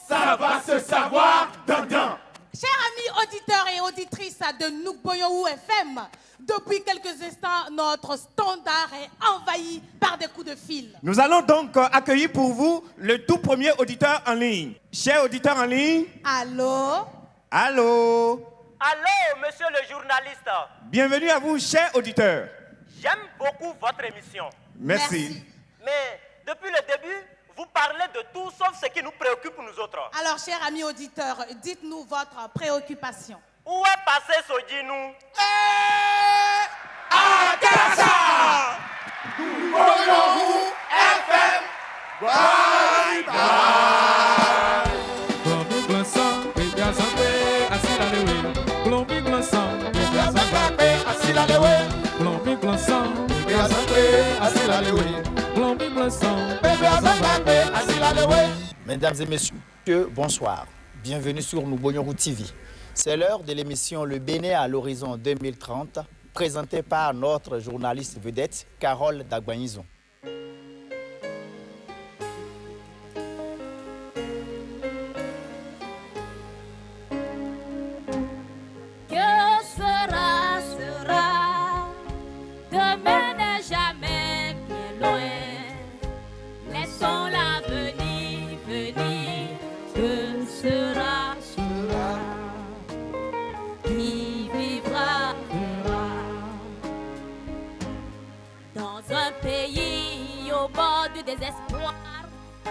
Ça va se savoir, dandan. Chers amis auditeurs et auditrices de Noukboyoou FM, depuis quelques instants, notre standard est envahi par des coups de fil. Nous allons donc accueillir pour vous le tout premier auditeur en ligne. Chers auditeurs en ligne. Allô? Allô? Allô, monsieur le journaliste. Bienvenue à vous, chers auditeurs. J'aime beaucoup votre émission. Merci. Mais depuis le début, vous parlez de tout sauf ce qui nous préoccupe nous autres. Alors, chers amis auditeurs, dites-nous votre préoccupation. Où est passé Sodinou? Akassa! Noukboyoou FM. Bye bye. Mesdames et messieurs, bonsoir. Bienvenue sur Noukboyoou TV. C'est l'heure de l'émission Le Bénin à l'horizon 2030, présentée par notre journaliste vedette, Carole Dagbanizon.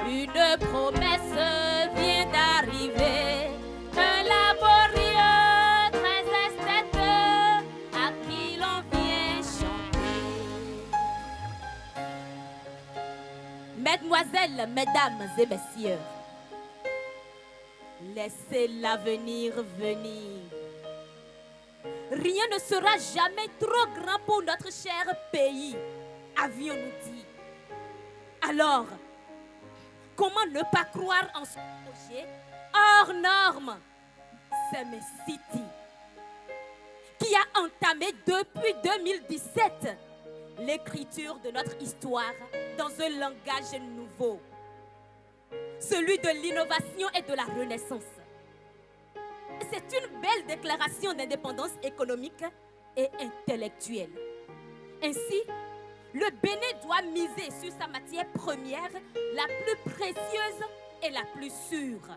Une promesse vient d'arriver, un laborieux très esthète à qui l'on vient chanter. Mesdemoiselles, mesdames et messieurs, laissez l'avenir venir. Rien ne sera jamais trop grand pour notre cher pays, avions-nous dit. Alors, comment ne pas croire en ce projet hors norme, Seme City, qui a entamé depuis 2017 l'écriture de notre histoire dans un langage nouveau, celui de l'innovation et de la renaissance. C'est une belle déclaration d'indépendance économique et intellectuelle. Ainsi, le Bénin doit miser sur sa matière première la plus précieuse et la plus sûre,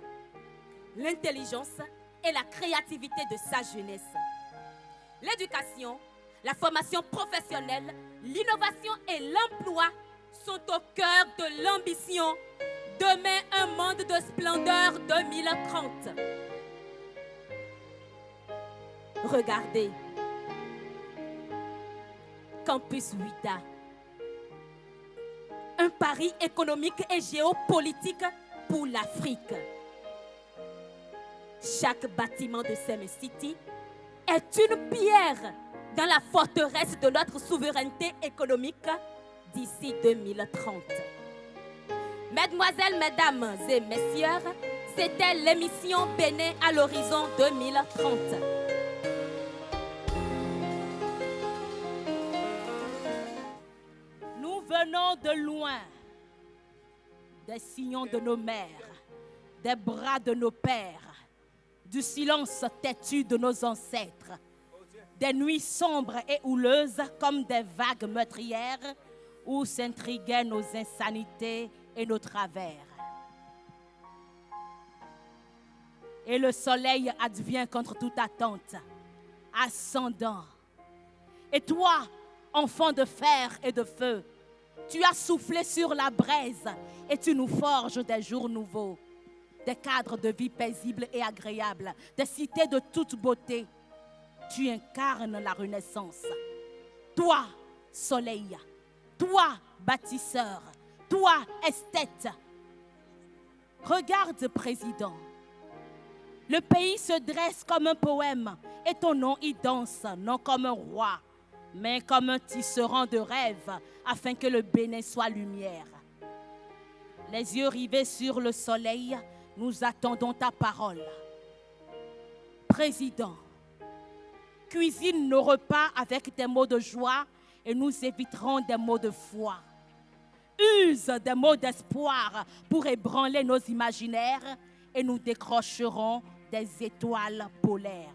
l'intelligence et la créativité de sa jeunesse. L'éducation, la formation professionnelle, l'innovation et l'emploi sont au cœur de l'ambition. Demain, un monde de splendeur 2030. Regardez, Campus Ouida. Un pari économique et géopolitique pour l'Afrique. Chaque bâtiment de Seme City est une pierre dans la forteresse de notre souveraineté économique d'ici 2030. Mesdemoiselles, mesdames et messieurs, c'était l'émission Bénin à l'horizon 2030. Nous venons de loin, des sillons de nos mères, des bras de nos pères, du silence têtu de nos ancêtres, des nuits sombres et houleuses comme des vagues meurtrières où s'intriguaient nos insanités et nos travers. Et le soleil advient contre toute attente, ascendant. Et toi, enfant de fer et de feu, tu as soufflé sur la braise et tu nous forges des jours nouveaux, des cadres de vie paisibles et agréables, des cités de toute beauté. tu incarnes la renaissance. Toi, soleil, toi, bâtisseur, toi, esthète. Regarde, président. Le pays se dresse comme un poème et ton nom y danse, non comme un roi, mais comme un tisserand de rêves afin que le Bénin soit lumière. Les yeux rivés sur le soleil, nous attendons ta parole. Président, cuisine nos repas avec des mots de joie et nous éviterons des mots de foi. Use des mots d'espoir pour ébranler nos imaginaires et nous décrocherons des étoiles polaires.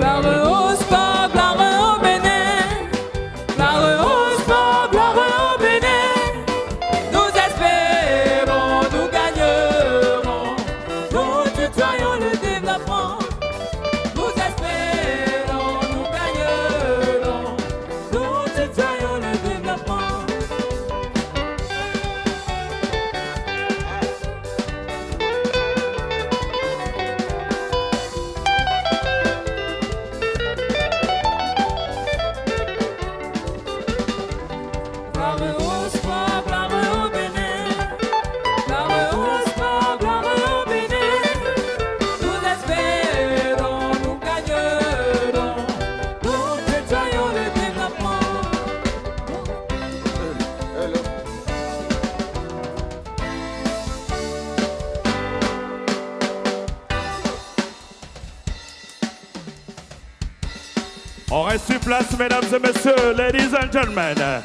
Gloire au sport, gloire au Bénin. Gloire au sport, gloire au Bénin. Nous espérons, nous gagnerons. Nous tutoyons le développement. Nous espérons, nous gagnerons. Nous tutoyons le développement. Gloire au sport, gloire au Bénin. Gloire au sport, gloire au Bénin. Nous espérons, nous gagnerons. Nous tutoyons le développement. On reste sur place, mesdames et messieurs, ladies and gentlemen.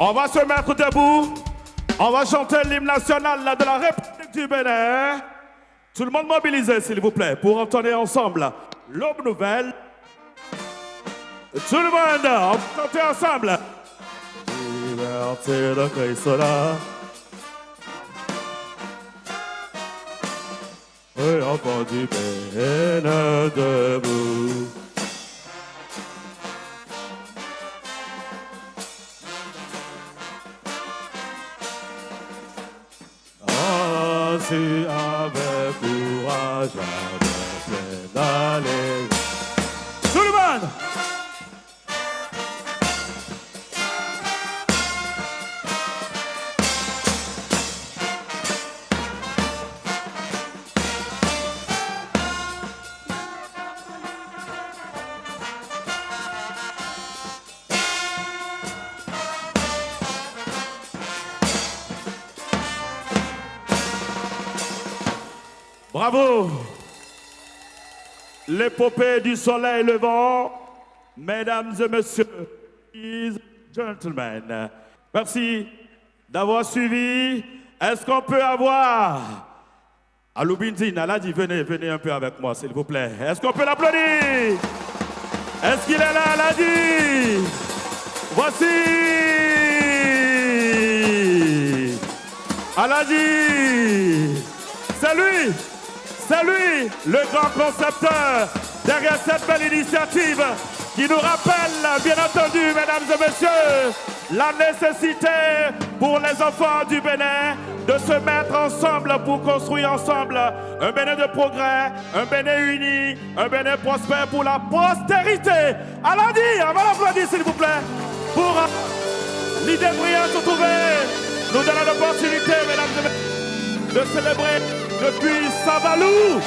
On va se mettre debout. On va chanter l'hymne national de la République du Bénin. Tout le monde mobilisé, s'il vous plaît, pour entonner ensemble l'aube nouvelle. Tout le monde, on va chanter ensemble. Liberté de Christ là. Et enfants du Bénin debout. Ainsi avec courage, avec plein d'allée. Tout le monde! Bravo! L'épopée du soleil levant, mesdames et messieurs, ladies and gentlemen. Merci d'avoir suivi. Est-ce qu'on peut avoir Aloubindine, Aladi, venez un peu avec moi, s'il vous plaît. Est-ce qu'on peut l'applaudir? Est-ce qu'il est là, Aladi? Voici Aladi. C'est lui, le grand concepteur derrière cette belle initiative qui nous rappelle, bien entendu, mesdames et messieurs, la nécessité pour les enfants du Bénin de se mettre ensemble pour construire ensemble un Bénin de progrès, un Bénin uni, un Bénin prospère pour la postérité. Aladi, on va l'applaudir s'il vous plaît, pour l'idée brillante trouvée, nous donne l'opportunité, mesdames et messieurs, de célébrer depuis Savalou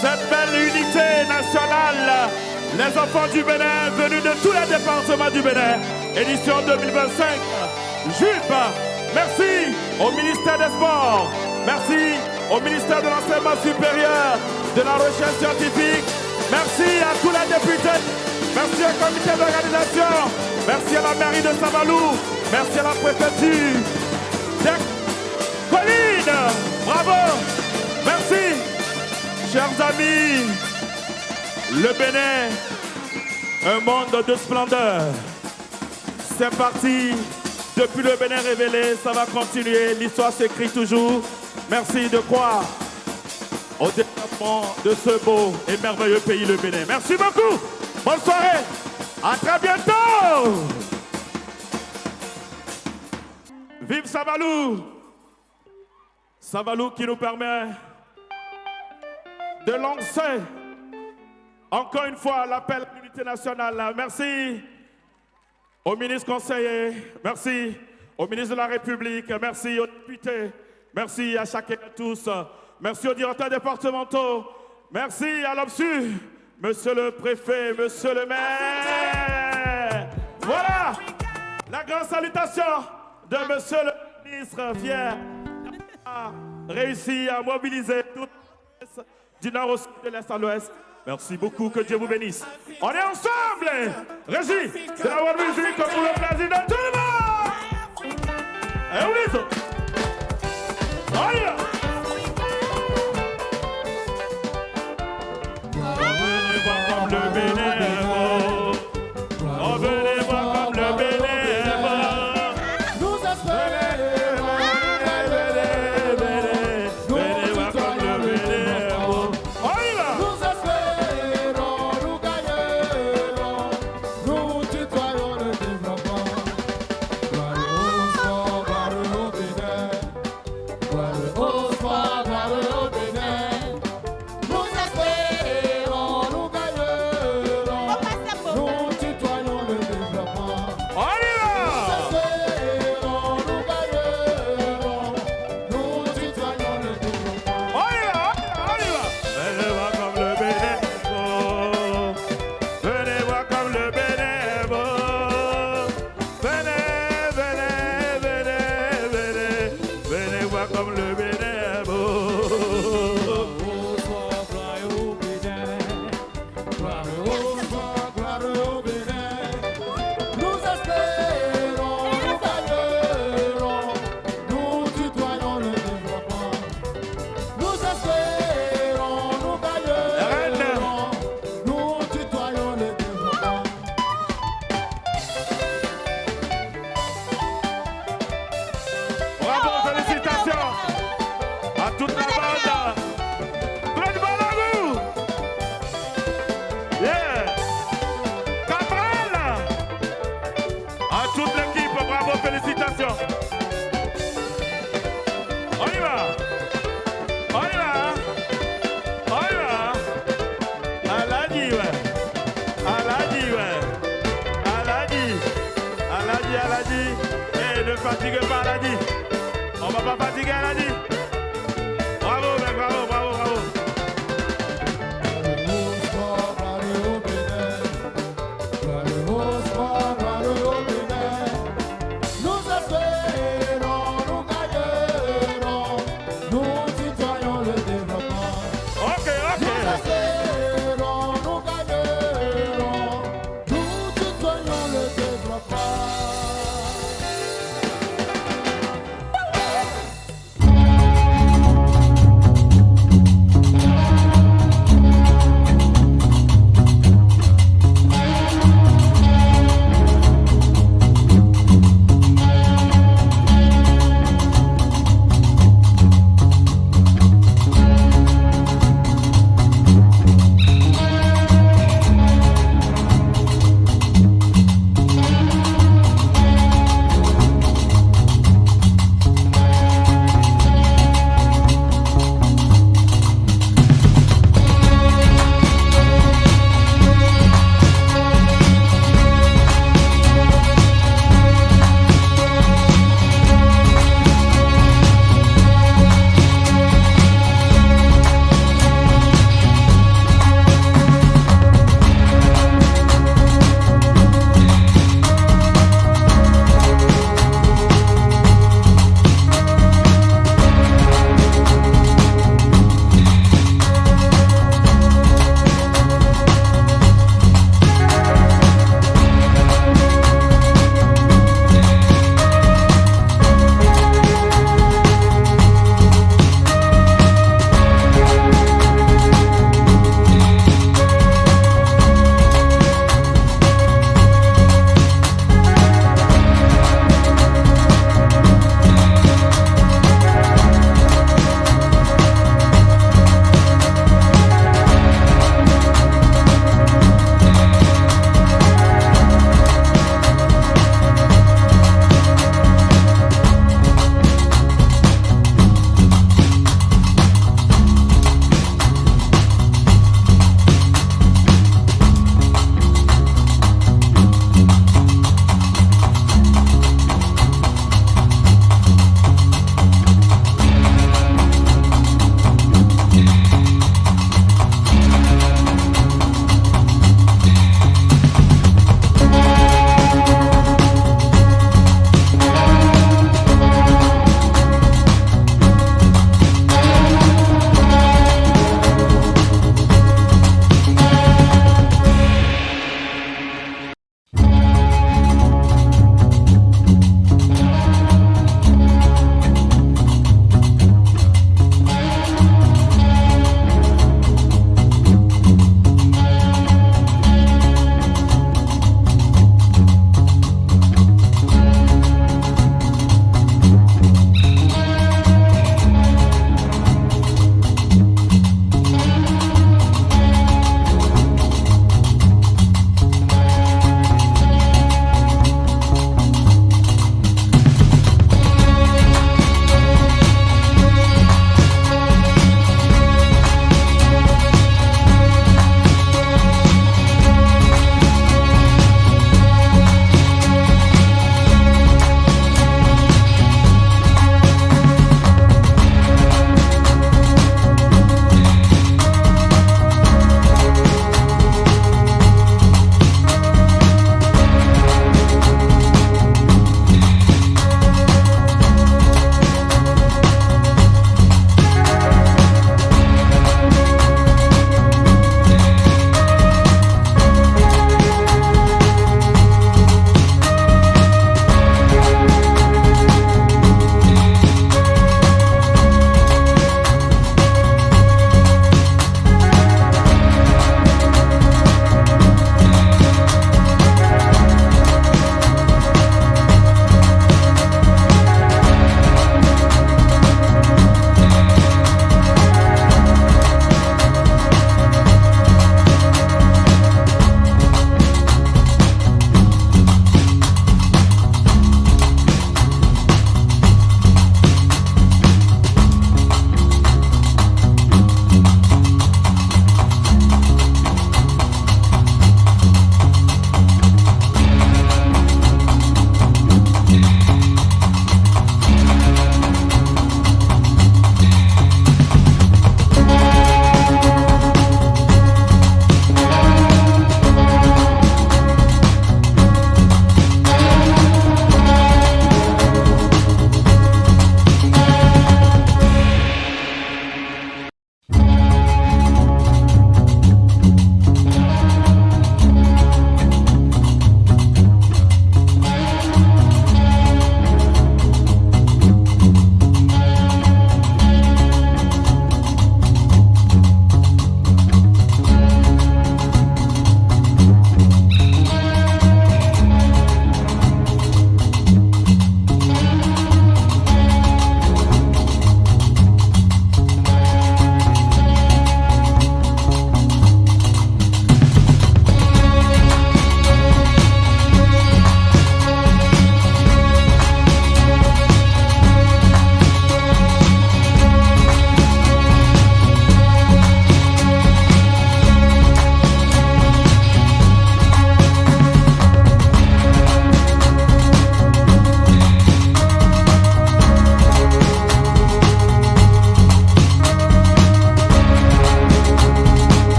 cette belle unité nationale. Les enfants du Bénin venus de tous les départements du Bénin, édition 2025. Jupe, merci au ministère des Sports, merci au ministère de l'Enseignement supérieur, de la Recherche scientifique, merci à tous les députés, merci au comité d'organisation, merci à la mairie de Savalou, merci à la préfecture. Colline, bravo, merci, chers amis. Le Bénin, un monde de splendeur. C'est parti. Depuis le Bénin révélé, ça va continuer. L'histoire s'écrit toujours. Merci de croire au développement de ce beau et merveilleux pays, le Bénin. Merci beaucoup. Bonne soirée. À très bientôt. Vive Savalou. Savalou qui nous permet de lancer encore une fois l'appel à l'unité nationale. Merci au ministre conseiller, merci au ministre de la République, merci aux députés, merci à chacun et à tous, merci aux directeurs départementaux, merci à l'OBSU, monsieur le préfet, monsieur le maire. Voilà la grande salutation de monsieur le ministre fier a réussi à mobiliser toute du nord au sud, de l'est à l'ouest. Merci beaucoup, que Dieu vous bénisse. On est ensemble. Régie de la bonne musique pour le plaisir de tout le monde. Et oui, ça. Aïe. On va comme le Bénin. voir comme le Bénin beau. Venez, venez, venez, venez, venez voir comme le Bénin beau. Nous espérons, nous gagnerons, nous tutoyons le développement. Nous espérons, nous gagnerons, nous tutoyons le développement. Bravo, félicitations à toute la bande. Plein de balles à vous. Yeah. Cabral. À toute l'équipe, bravo, félicitations. On y va. On y va. On y va. Aladi, ouais. Aladi, ouais. Aladi. Aladi, Aladi. Eh, ne fatiguez pas Aladi. On va pas fatiguer Aladi.